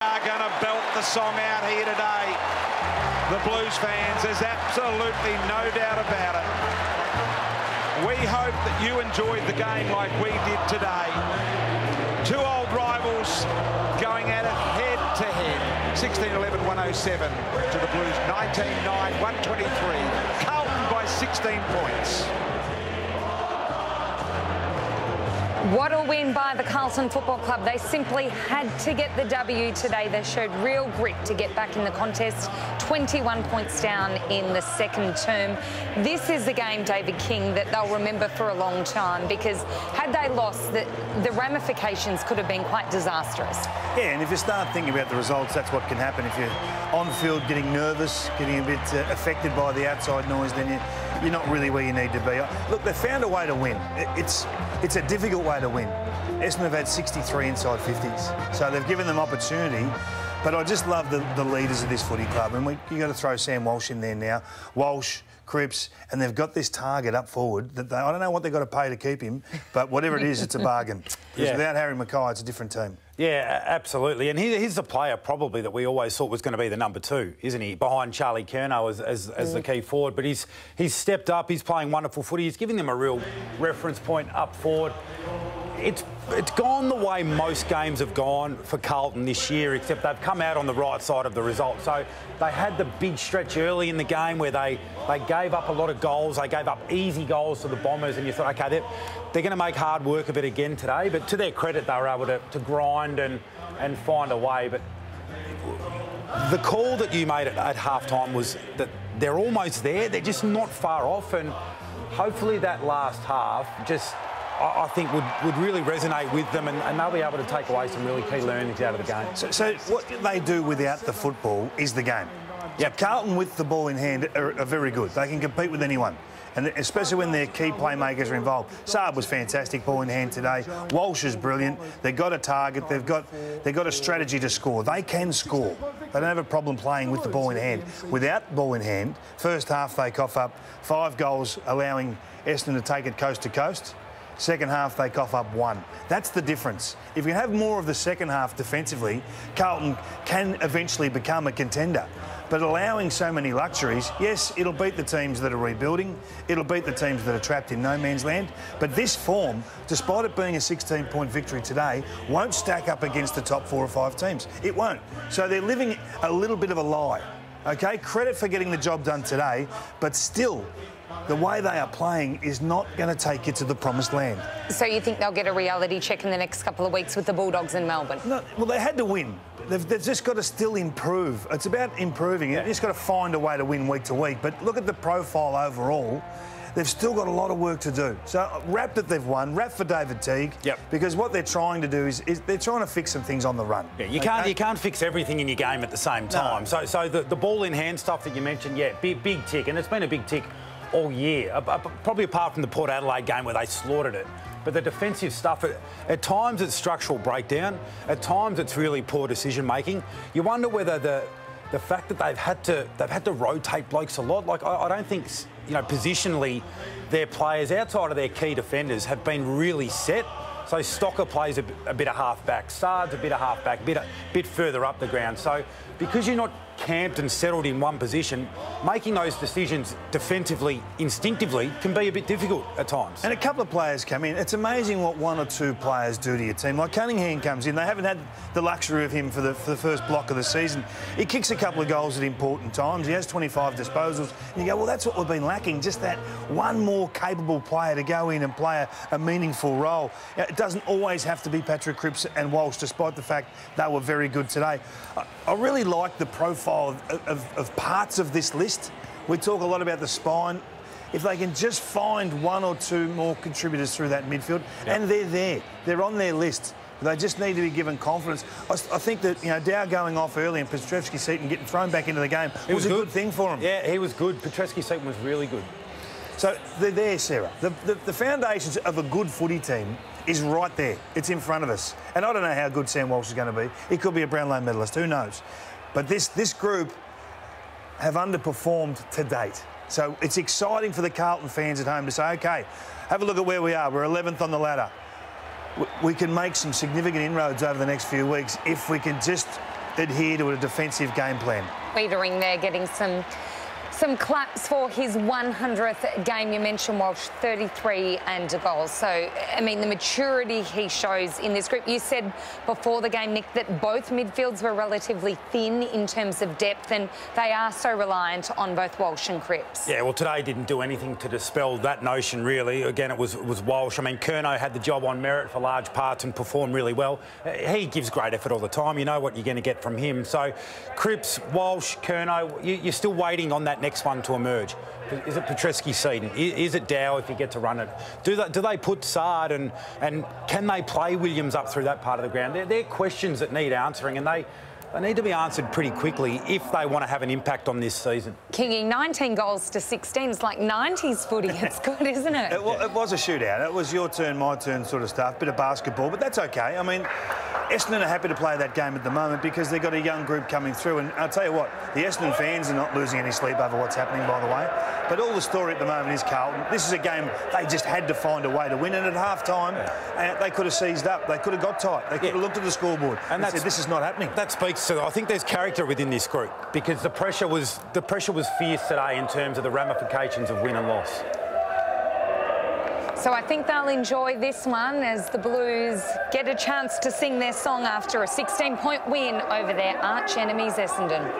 Are going to belt the song out here today. The Blues fans, there's absolutely no doubt about it. We hope that you enjoyed the game like we did today. Two old rivals going at it head to head. 16-11-107 to the Blues, 19-9-123. Carlton by 16 points. What a win by the Carlton Football Club. They simply had to get the W today. They showed real grit to get back in the contest. 21 points down in the second term. This is the game, David King, that they'll remember for a long time, because had they lost, the ramifications could have been quite disastrous. Yeah, and if you start thinking about the results, that's what can happen. If you're on field getting nervous, getting a bit affected by the outside noise, then you're not really where you need to be. Look, they found a way to win. It's a difficult way to win. Essendon have had 63 inside 50s, so they've given them opportunity. But I just love the leaders of this footy club, and you've got to throw Sam Walsh in there now. Walsh, Cripps, and they've got this target up forward that I don't know what they've got to pay to keep him, but whatever it is, it's a bargain. Because without Harry Mackay, it's a different team. Yeah, absolutely. And he's the player probably that we always thought was going to be the number 2, isn't he? Behind Charlie Curnow as the key forward. But he's stepped up. He's playing wonderful footy. He's giving them a real reference point up forward. It's gone the way most games have gone for Carlton this year, except they've come out on the right side of the result. So they had the big stretch early in the game where they gave up a lot of goals. They gave up easy goals to the Bombers, and you thought, OK, they're going to make hard work of it again today. But to their credit, they were able to grind and find a way. But the call that you made at half-time was that they're almost there. They're just not far off. And hopefully that last half just, I think, would really resonate with them, and they'll be able to take away some really key learnings out of the game. So what they do without the football is the game. Yeah, Carlton with the ball in hand are very good. They can compete with anyone, and especially when their key playmakers are involved. Saab was fantastic, ball in hand today. Walsh is brilliant. They've got a target. They've got a strategy to score. They can score. They don't have a problem playing with the ball in hand. Without ball in hand, first half they cough up 5 goals, allowing Essendon to take it coast to coast. Second half, they cough up 1. That's the difference. If you have more of the second half defensively, Carlton can eventually become a contender. But allowing so many luxuries, yes, it'll beat the teams that are rebuilding. It'll beat the teams that are trapped in no man's land. But this form, despite it being a 16-point victory today, won't stack up against the top 4 or 5 teams. It won't. So they're living a little bit of a lie. OK, credit for getting the job done today, but still, the way they are playing is not going to take you to the promised land. So you think they'll get a reality check in the next couple of weeks with the Bulldogs in Melbourne? No, well, they had to win. They've just got to still improve. It's about improving. You've just got to find a way to win week to week. But look at the profile overall. They've still got a lot of work to do. So rap that they've won, rap for David Teague, because what they're trying to do is they're trying to fix some things on the run. Yeah, you can't fix everything in your game at the same time. No. So the ball in hand stuff that you mentioned, big tick, and it's been a big tick all year, probably apart from the Port Adelaide game where they slaughtered it. But the defensive stuff, at times it's structural breakdown, at times it's really poor decision making. You wonder whether the fact that they've had to rotate blokes a lot, like I don't think, positionally their players outside of their key defenders have been really set. So Stocker plays a bit of half-back, Sard's a bit of half-back, bit further up the ground. So because you're not camped and settled in one position, making those decisions defensively, instinctively, can be a bit difficult at times. And a couple of players come in. It's amazing what 1 or 2 players do to your team. Like Cunningham comes in. They haven't had the luxury of him for the first block of the season. He kicks a couple of goals at important times. He has 25 disposals. And you go, well, that's what we've been lacking, just that one more capable player to go in and play a meaningful role. It doesn't always have to be Patrick Cripps and Walsh, despite the fact they were very good today. I really like the profile of parts of this list. We talk a lot about the spine. If they can just find 1 or 2 more contributors through that midfield, and they're there. They're on their list. They just need to be given confidence. I think that, Dow going off early and Petreski-Seton getting thrown back into the game was a good thing for him. Yeah, he was good. Petreski-Seton was really good. So they're there, Sarah. The foundations of a good footy team is right there. It's in front of us. And I don't know how good Sam Walsh is going to be. He could be a Brownlow medalist. Who knows? But this group have underperformed to date. So it's exciting for the Carlton fans at home to say, OK, have a look at where we are. We're 11th on the ladder. We can make some significant inroads over the next few weeks if we can just adhere to a defensive game plan. Leadering there, getting some claps for his 100th game. You mentioned Walsh, 33 and a goal. So, I mean, the maturity he shows in this group. You said before the game, Nick, that both midfields were relatively thin in terms of depth, and they are so reliant on both Walsh and Cripps. Yeah, well, today didn't do anything to dispel that notion, really. Again, it was Walsh. I mean, Curnow had the job on merit for large parts and performed really well. He gives great effort all the time. You know what you're going to get from him. So, Cripps, Walsh, Curnow, you're still waiting on that next one to emerge. Is it Petreski-Seaton? Is it Dow if you get to run it? Do they put Sard and can they play Williams up through that part of the ground? They're questions that need answering, and they need to be answered pretty quickly if they want to have an impact on this season. Kingy, 19 goals to 16. It's like 90s footy. It's good, isn't it? It was a shootout. It was your turn, my turn sort of stuff. Bit of basketball, but that's okay. I mean, Essendon are happy to play that game at the moment because they've got a young group coming through. And I'll tell you what, the Essendon fans are not losing any sleep over what's happening, by the way. But all the story at the moment is Carlton. This is a game they just had to find a way to win. And at half-time, they could have seized up. They could have got tight. They could have looked at the scoreboard and said, this is not happening. That speaks to, I think there's character within this group because the pressure was fierce today in terms of the ramifications of win and loss. So I think they'll enjoy this one as the Blues get a chance to sing their song after a 16-point win over their arch enemies, Essendon.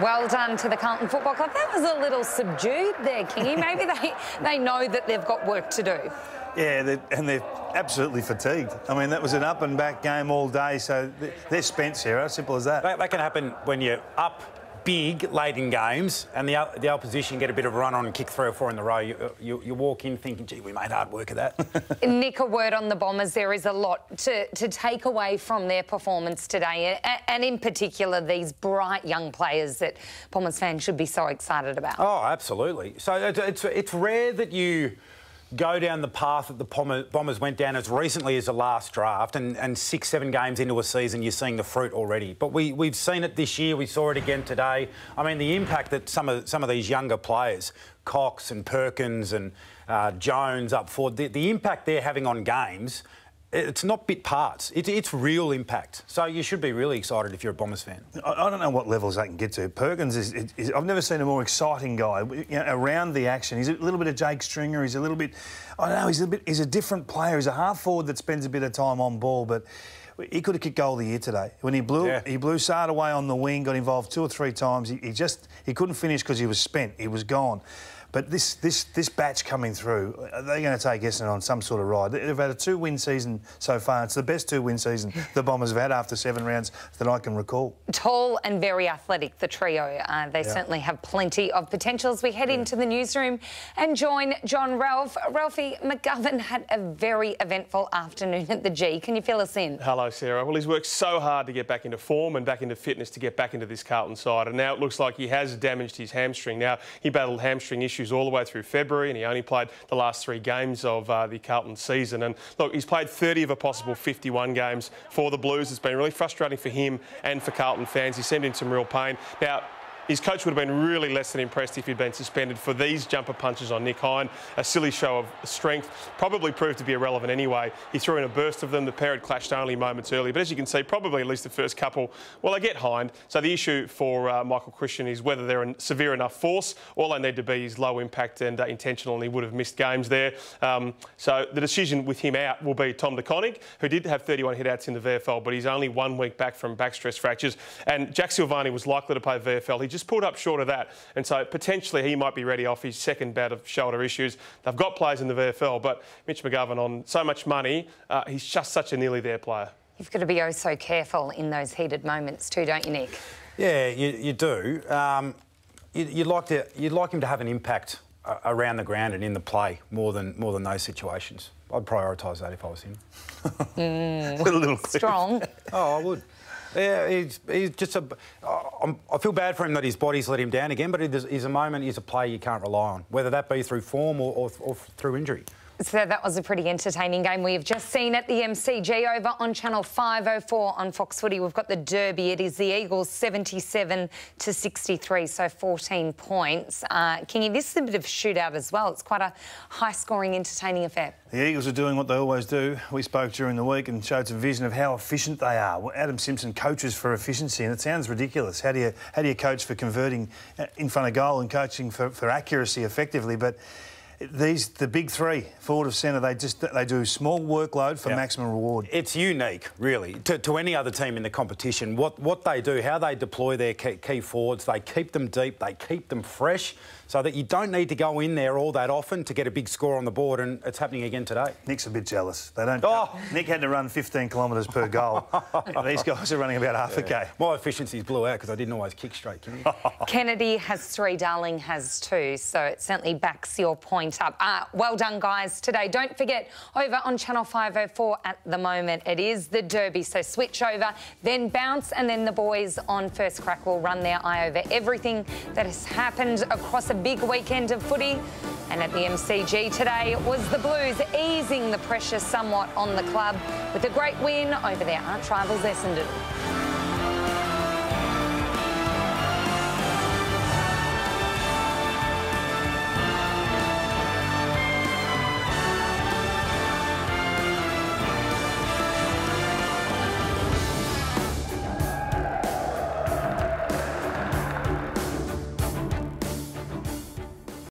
Well done to the Carlton Football Club. That was a little subdued there, Kingy. Maybe they know that they've got work to do. Yeah, they're absolutely fatigued. I mean, that was an up and back game all day, so they're spent, Sarah. Simple as that. That can happen when you're up big late in games and the opposition get a bit of a run on and kick 3 or 4 in the row. You walk in thinking, gee, we made hard work of that. Nick, a word on the Bombers. There is a lot to take away from their performance today, and in particular these bright young players that Bombers fans should be so excited about. Oh, absolutely. So it's rare that you go down the path that the Bombers went down as recently as the last draft, and 6-7 games into a season you're seeing the fruit already. But we've seen it this year, we saw it again today. I mean, the impact that some of these younger players, Cox and Perkins and Jones up forward, the impact they're having on games, it's not bit parts. It's real impact. So you should be really excited if you're a Bombers fan. I don't know what levels they can get to. Perkins is I've never seen a more exciting guy. You know, around the action, he's a little bit of Jake Stringer. He's a little bit, I don't know. He's a different player. He's a half forward that spends a bit of time on ball, but he could have kicked goal of the year today. When he blew Sard away on the wing, got involved 2 or 3 times. He couldn't finish because he was spent. He was gone. But this batch coming through, they're going to take Essendon on some sort of ride. They've had a 2-win season so far. It's the best 2-win season the Bombers have had after 7 rounds that I can recall. Tall and very athletic, the trio. They certainly have plenty of potential as we head into the newsroom and join John Ralph. Ralphie, McGovern had a very eventful afternoon at the G. Can you fill us in? Hello, Sarah. Well, he's worked so hard to get back into form and back into fitness to get back into this Carlton side, and now it looks like he has damaged his hamstring. Now, he battled hamstring issues all the way through February, and he only played the last 3 games of the Carlton season. And look, he's played 30 of a possible 51 games for the Blues. It's been really frustrating for him and for Carlton fans. He seemed in some real pain. Now, his coach would have been really less than impressed if he'd been suspended for these jumper punches on Nick Hine. A silly show of strength, probably proved to be irrelevant anyway. He threw in a burst of them. The pair had clashed only moments early. But as you can see, probably at least the first couple, well, they get Hine. So the issue for Michael Christian is whether they're in severe enough force. All they need to be is low impact and intentional, and he would have missed games there. So the decision with him out will be Tom de Koning, who did have 31 hit-outs in the VFL, but he's only 1 week back from back stress fractures. And Jack Silvani was likely to play VFL. He just pulled up short of that, and so potentially he might be ready off his second bout of shoulder issues. They've got players in the VFL, but Mitch McGovern, on so much money, he's just such a nearly there player. You've got to be oh so careful in those heated moments too, don't you, Nick? Yeah, you do. you'd like him to have an impact around the ground and in the play more than those situations. I'd prioritise that if I was him. A little strong. Oh, I would. Yeah, he's just I feel bad for him that his body's let him down again, but he's a moment, he's a player you can't rely on, whether that be through form or through injury. So that was a pretty entertaining game we have just seen at the MCG. Over on Channel 504 on Fox Footy, we've got the Derby. It is the Eagles 77-63, so 14 points. Kingy, this is a bit of a shootout as well. It's quite a high-scoring, entertaining affair. The Eagles are doing what they always do. We spoke during the week and showed some vision of how efficient they are. Well, Adam Simpson coaches for efficiency, and it sounds ridiculous. How do you coach for converting in front of goal and coaching for accuracy effectively? But the big three, forward of centre, they do small workload for maximum reward. It's unique, really, to any other team in the competition. What they do, how they deploy their key forwards, they keep them deep, they keep them fresh, so that you don't need to go in there all that often to get a big score on the board, and it's happening again today. Nick's a bit jealous. They don't. Oh. Nick had to run 15 kilometres per goal. These guys are running about half a K. My efficiencies blew out because I didn't always kick straight, can you? Kennedy has 3, Darling has 2, so it certainly backs your point up. Well done, guys, today. Don't forget, over on Channel 504 at the moment, it is the Derby, so switch over, then bounce, and then the boys on First Crack will run their eye over everything that has happened across a big weekend of footy. And at the MCG today was the Blues easing the pressure somewhat on the club with a great win over their arch rivals Essendon.